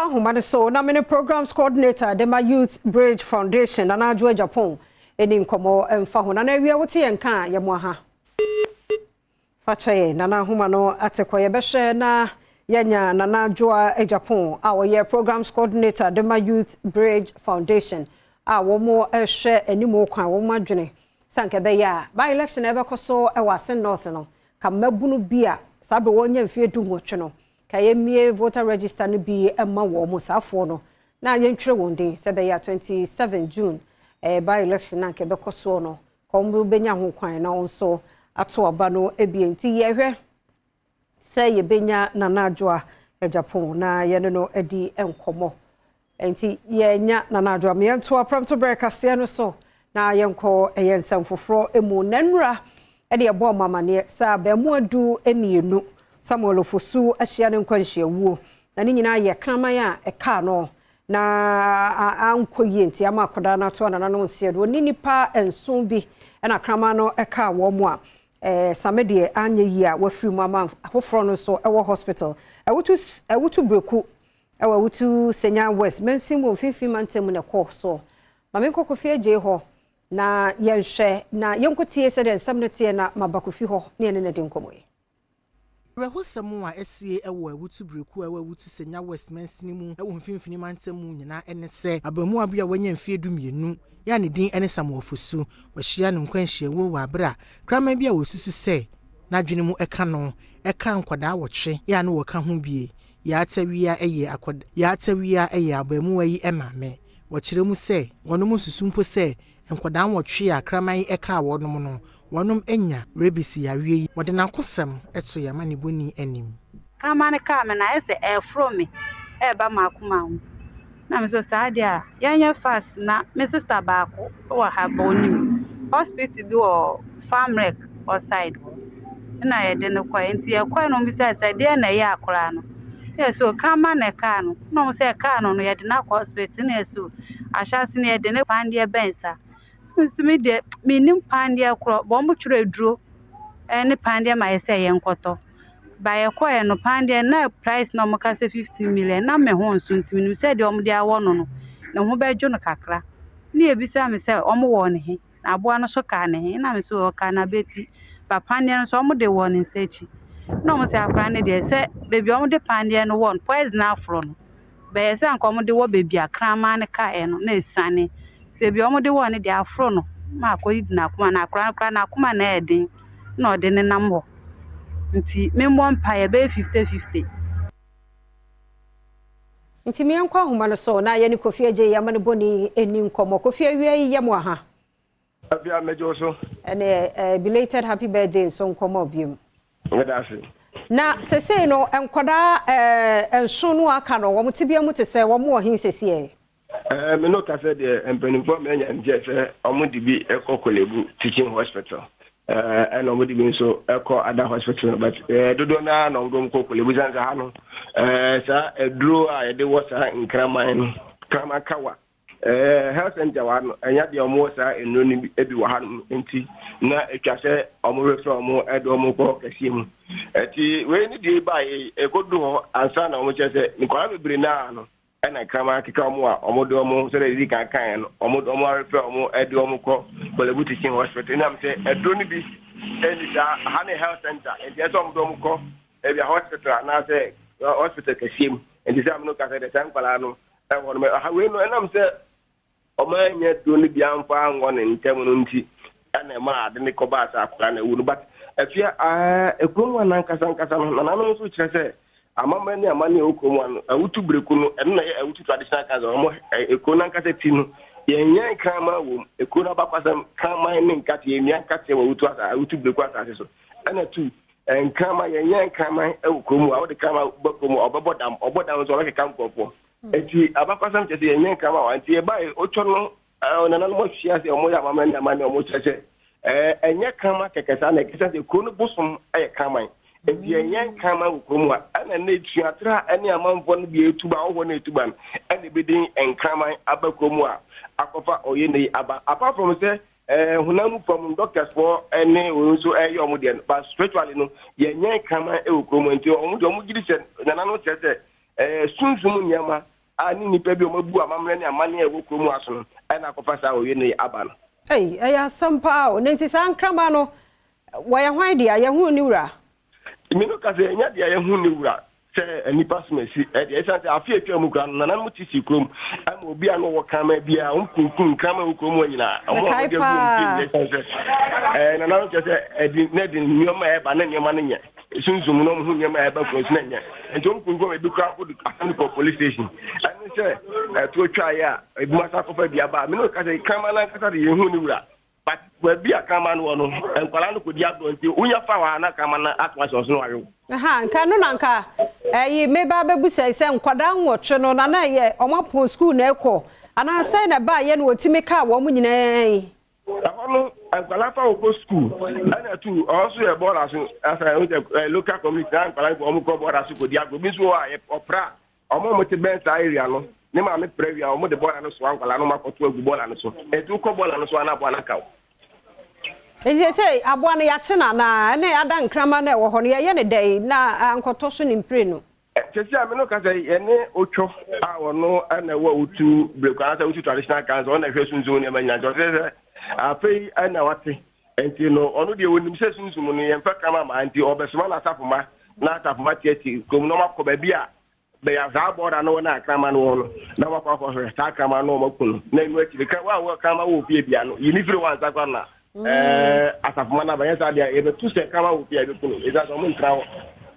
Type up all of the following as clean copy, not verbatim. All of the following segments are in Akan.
Humane so na mini programs coordinator de my Youth Bridge Foundation na Ajwa Japan eni nkomo emfa ho na wi wote yenka ye mo ha fachaye na humano atekoye behwe na yanya na Ajwa Japan a wo ye programs coordinator de my Youth Bridge Foundation a wo mo ehwe enimo kwan wo madwene sanke be ya by election ebe koso e wase north no ka mabunu bia sabe wonye mfie du nwotwe no kayemie voter register no bi emma wo musafo no na yentwere wonde sebe ya 27 June by election na ke bekoso no kombu benya ho kwan na onso ato aba no ebienti yehwe se ye benya na Ajwa Japan na ye no edi enkomo enti ye nya na Ajwa me nto Premtobre Kasee no so na yenko eyensam foforo emu nanura ede ebo mama ne sa be mu adu emienu Samuel Fosu ahia ne nkwanhia wuo na ne nyina ye kraman a eka no na ankoye nti ama akoda na to na no nsie do ni nipa enson bi na kraman no eka wo mu a samede anya yi a wafiri mu ama afoforo no so ewo hospital Awutu breku Awutu Senya West mensim wo fifi mantem ne ko so mame kokofi aje ho na yenhwe na yenkotie se de nsam no tie na mabakofi ho ne ne de nkomoye Rehosemu a esie ewo Awutu breku Awutu Senya West mensini mu ewo mfimfini mantemu nyina ene se abamu abia wanya mfie dumienu ya ne din ene Samuel Fosu wahia ne nkwanhia wo wa bra kraman bia wosusu se na dwene mu eka no eka nkwada wotwe ya ne woka ho bie ya atawia eye abamu ayi emame wakire mu se wono mu susu mpo se nkwada wotwe a kraman eka wonom no wonom enya rebisi yawie wode na kosem eto ya mane boni anim kraman ka me na ese from me ba makuma na me so sadia yanya fast na me sister baako wa ha bonim hospital bi o farm rec or side na ye de no kwa enti ye kwa no bi say de na ye akora no so kraman na ka no no say ka no ye de na hospital na so ashase na ye de ne pande bensa nsumi de minim pande akro bo mo twere duro ne pande ma ye say ye nkoto ba ye ko ye no pande na price no mo ka say 15 million na me ho nso ntimi nim say de o mo de awo no na ho bejo no kakra na ye bi say me say o mo wo ne he na abo no so ka ne he na me so ka na beti ba pande no so o mo de wo ne nsechi na mo say akra ne de say baby o mo de pande no won poison afro no ba ye say anko mo de wo baby akra ma ne ka e no na esane tebi omo de woni de afro no ma akoyi na kuma na akra na kuma na edin na ode ne nambo nti membo mpa ye be 50-50 nti me yankwa homa no so na ye ne Kofi aje ya mane boni eni nkomo Kofi awie ye mo ha abia mejo so ene belated happy birthday so nkomo biem ngadafi na sese no enkoda enso no aka no wo mtibia mu te se wo mo hin sese e me no ka say the empanifo me nya nje say omudi bi ekokolebu teaching hospital and omudi bi so eko other hospital but dodo na no ngom kokolebu zanza ha no sa eduro a ye de wosa nkraman krama kawa health center wa no enya de omo sa enoni ebi wa ha nti na etwa say omo refer omo edo omo ko Kasee mu eti we ni di ba ekodu ho ansa na omo che say nkwara bebre na no na krama kika omo a omo do omo so dey kan kan no omo refer omo edo omo ko kolebu teaching hospital na me say edo ni bi eni da hane health center e dey so omo do omo ko e bi hospital na say hospital Kasee mu and this am no ka say the time kwala no e won me ha we no na me say omo anya do ni bi amfa anwo ne ntem no nti na ma ade ne ko ba sa kwala na wu no but afia ekromu na nkasa no na no so kire say amama ni amani okomu anu Awutu breku no eno na Awutu traditional kaza omo ekona nkate ti no yenyan krama wo ekona bakwasam krama ni nkate yenyan nkate wo Awutu breku asa so ana tu krama yenyan krama okomu a de krama bakomu obodam so like kampofo eti abakwasam chese yenyan krama wa anti e bai ocho no onana no mo hia se omo ya amama ni amani omo chese enya krama kekesa na kesa se kono bosom aye krama enti yenyan krama okomu ana na etuatra ene amanfo no bi etuba wo na etuba ene bedin enkrama abakomu a akofa oye ne aba apart from say hunamu from doctors for ene so omo de but spiritually no yenyan krama okomu enti omo gidi se nana no chese sunsun nyama ani nipa bi o mabu amamre ne amane e wokro mu aso no na akofa sa oye ne aba no eya sampa o nenti san krama no wo ye hwan dia ye hu ni wura mi no ka se nya dia ye hu ni wura se nipa smesi e dia san se afie twa mu kra no na mu ti si krom am obi ano wo kama bia onkunkun kama wo krom anyina o mo de na no se e di ne di nyoma e ba na nyoma ne nya sunzum no hu nyoma e ba ko na nya enti onkunkun e du kra ko du police station ani se to twa ya e bu masa ko fa bia ba mi no ka se kama na ka sa ye hu ni wura but we be akama no no enkwala no ko di ado nti unya fa wa na kama na atwa so no ayo nka no nanka yi me ba bebu sai nkwada nwotwe no na ye omapo school na ekọ ana sai na ba ye no otimi ka wo mu nyina no enkwala fa wo school ana tu also e bora so asa local community enkwala ko ko bora so ko di ado bi so wa opra omo mo ti ben sa area no ne ma me previa omo de bora no so enkwala no makoto agu bora no so e tu ko bora no so ana bo anaka Ezi say aboa no ya che na ne ada nkrama na wo ho no ye ne dai na ankoto so ni mpre no chesi ame no ka say ene otwo a wono ana wa utu brekwa na utu traditional council ona hwe sunzum ne manya jo say afei ana wate enti no ono de wonim se sunzum no ye mfa kama ma anti obesoma na safuma na safuma tieti kom no makọ ba bia be ya za boda no na krama no no na makọ akọ hwe sa krama no makunu na enu ati ka wa krama wo fie bia no yini firi wan zakwa na asafuma na banya sa dia ebe tu se kama wo fie be kunu eza so mun trawo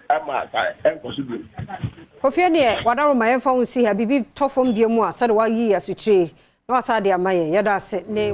ama ka enko su bi Kofie ne wadaro ma yemfa wo si ha bibi tofom die mu a sade wa yi asuchire na wasade amaye yada se ne